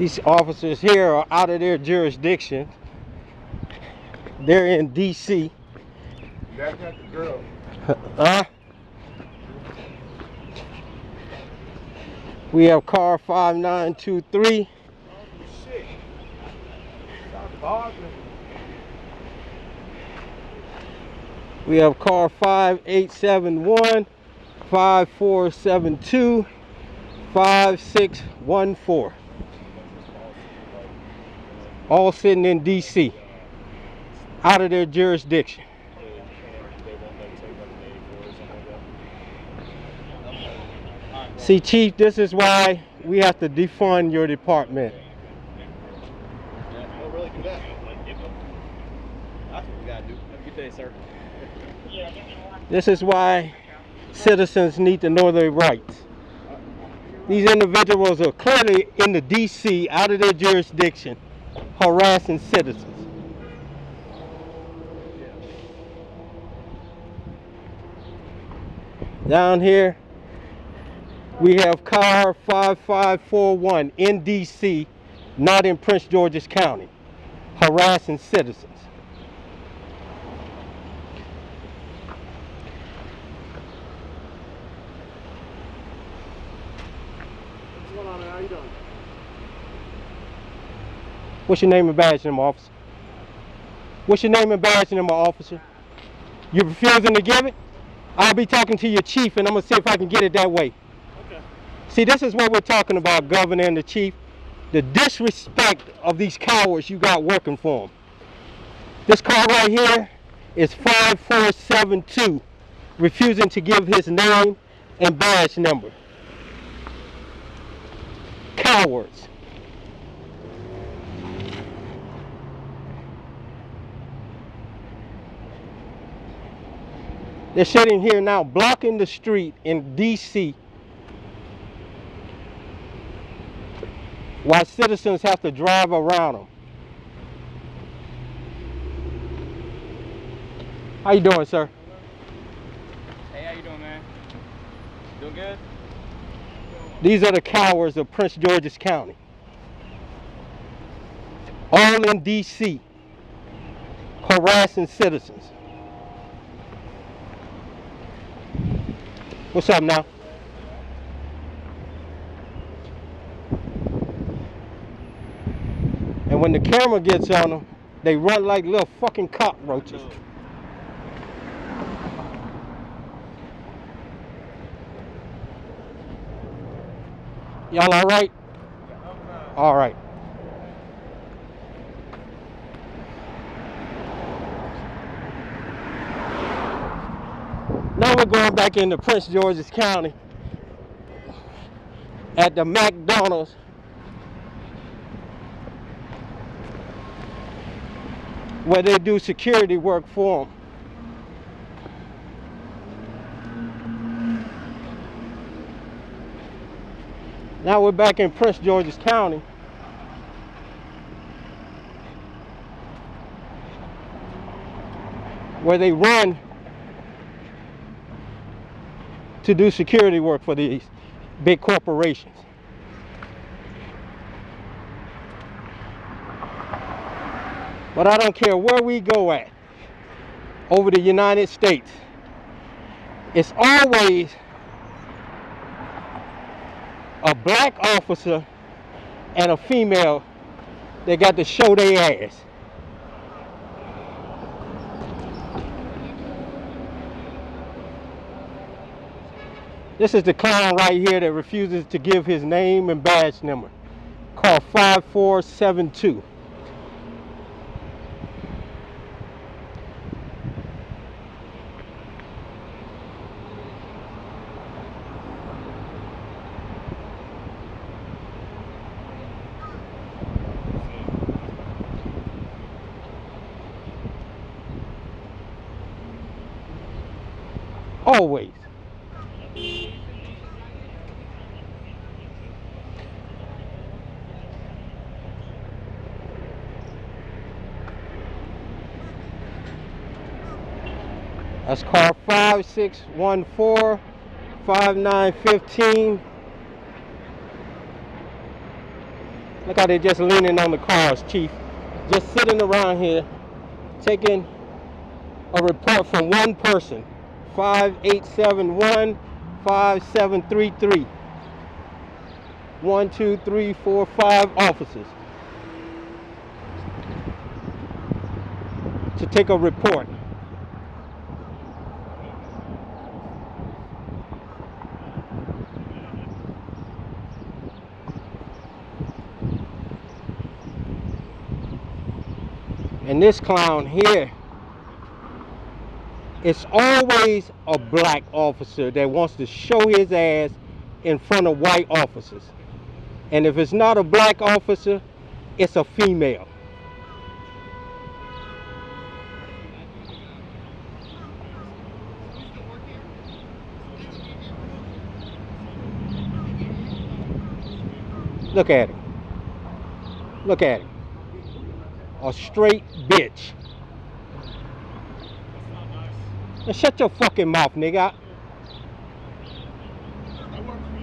These officers here are out of their jurisdiction. They're in D.C. That's not the girl. We have car 5923. Oh, shit. Stop bothering. We have car 5871, 5472, 5614. All sitting in D.C. out of their jurisdiction. See, Chief, this is why we have to defund your department. Don't really do that. That's what we gotta do. Have a good day, sir. This is why citizens need to know their rights. These individuals are clearly in the D.C. out of their jurisdiction, harassing citizens. Down here, we have car 5541 in D.C., not in Prince George's County, harassing citizens. What's going on, man? How you doing? What's your name and badge number, officer? What's your name and badge number, officer? You refusing to give it? I'll be talking to your chief, and I'm going to see if I can get it that way. Okay. See, this is what we're talking about, Governor and the chief. The disrespect of these cowards you got working for them. This car right here is 5472, refusing to give his name and badge number. Cowards. They're sitting here now blocking the street in D.C. while citizens have to drive around them. How you doing, sir? Hey, how you doing, man? Doing good? These are the cowards of Prince George's County. All in D.C. harassing citizens. What's up now? And when the camera gets on them, they run like little fucking cockroaches. Y'all all right? All right. Now we're going back into Prince George's County at the McDonald's where they do security work for them. Now we're back in Prince George's County where they run to do security work for these big corporations. But I don't care where we go at over the United States, it's always a black officer and a female that got to show their ass. This is the clown right here that refuses to give his name and badge number. Call 5472. Always. That's car 5614, 5915, Look how they're just leaning on the cars, Chief. Just sitting around here taking a report from one person. 5871-5733. 1, 2, 3, 4, 5 officers to take a report. And this clown here, it's always a black officer that wants to show his ass in front of white officers. And if it's not a black officer, it's a female. Look at him. Look at him. A straight bitch. And shut your fucking mouth, nigga.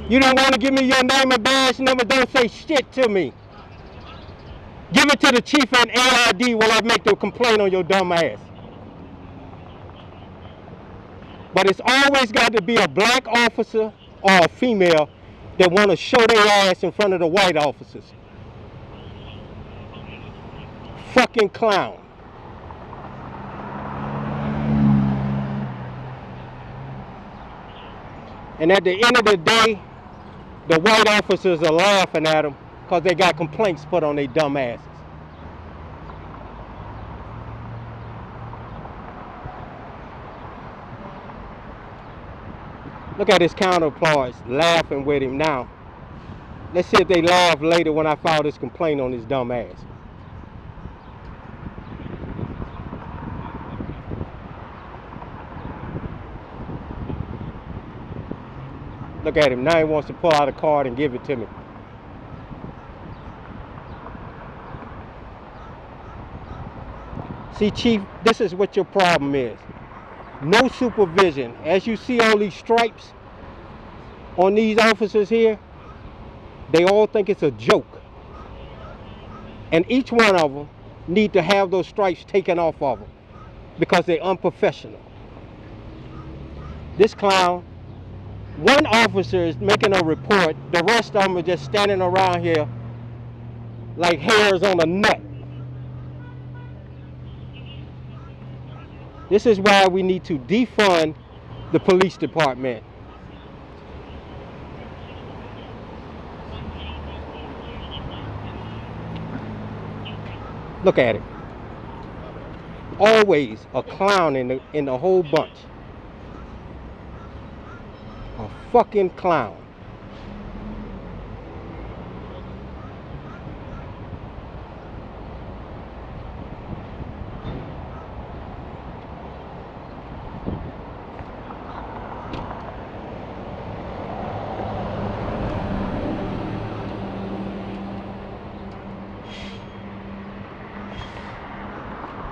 You don't want to give me your name and badge number, don't say shit to me. Give it to the chief and ARD while I make the complaint on your dumb ass. But it's always got to be a black officer or a female that want to show their ass in front of the white officers. Fucking clown. And at the end of the day, the white officers are laughing at them because they got complaints put on their dumb asses. Look at his counterparts laughing with him now. Let's see if they laugh later when I file this complaint on his dumb ass. Look at him. Now he wants to pull out a card and give it to me. See, Chief, this is what your problem is. No supervision. As you see all these stripes on these officers here, they all think it's a joke. And each one of them need to have those stripes taken off of them because they're unprofessional. This clown, one officer is making a report, the rest of them are just standing around here like hairs on a nut. This is why we need to defund the police department. Look at it. Always a clown in the whole bunch. A fucking clown.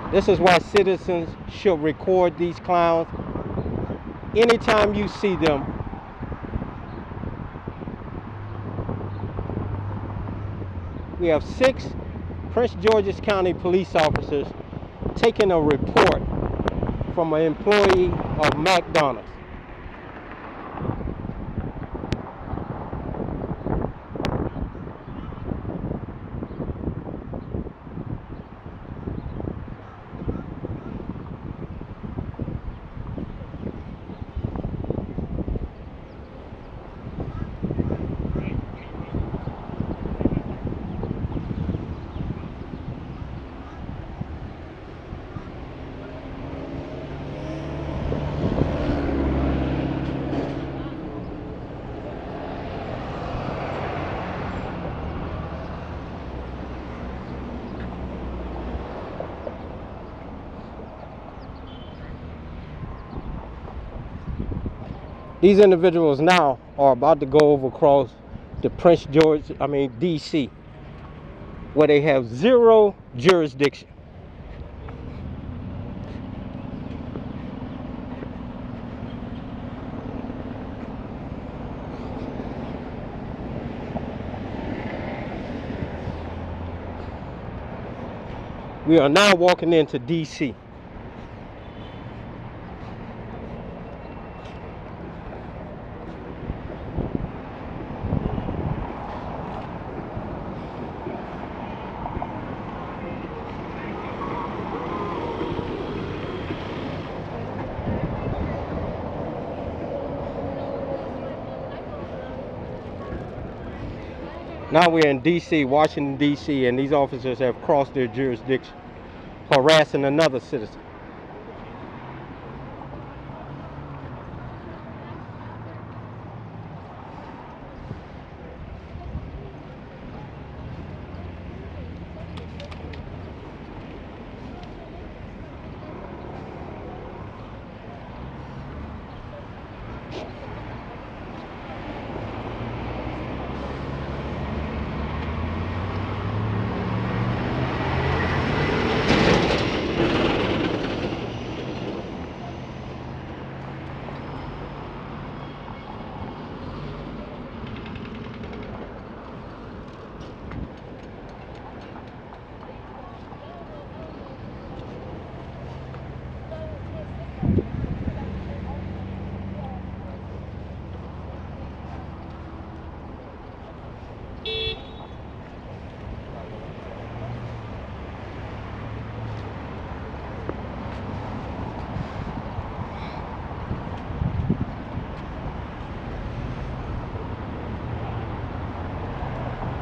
This is why citizens should record these clowns. Anytime you see them, we have 6 Prince George's County police officers taking a report from an employee of McDonald's. These individuals now are about to go over across the DC, where they have 0 jurisdiction. We are now walking into DC. Now we're in DC, Washington, DC, and these officers have crossed their jurisdiction, harassing another citizen.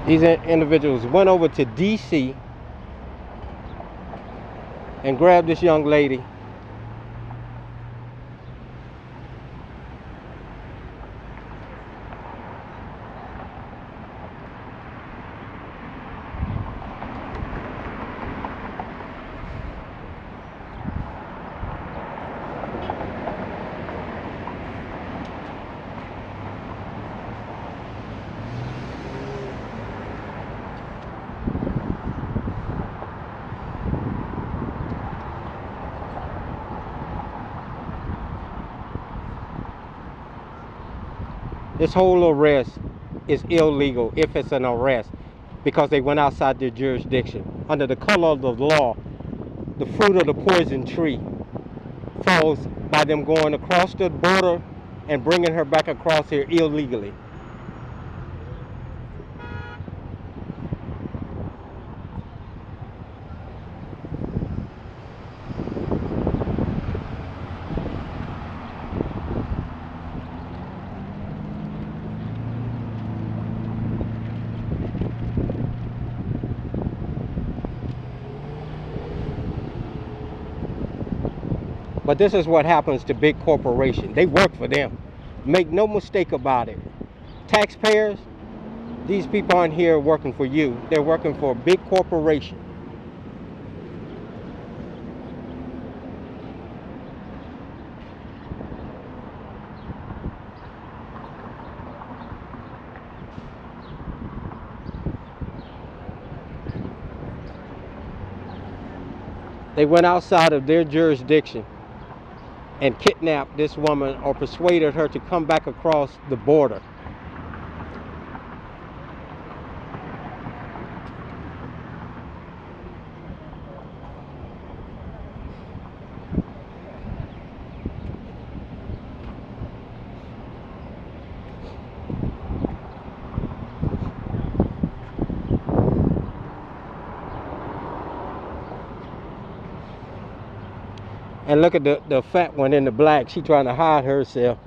These individuals went over to DC and grabbed this young lady. This whole arrest is illegal if it's an arrest because they went outside their jurisdiction. Under the color of the law, the fruit of the poison tree falls by them going across the border and bringing her back across here illegally. But this is what happens to big corporations. They work for them. Make no mistake about it. Taxpayers, these people aren't here working for you. They're working for a big corporation. They went outside of their jurisdiction and kidnapped this woman or persuaded her to come back across the border. And look at the fat one in the black. She trying to hide herself.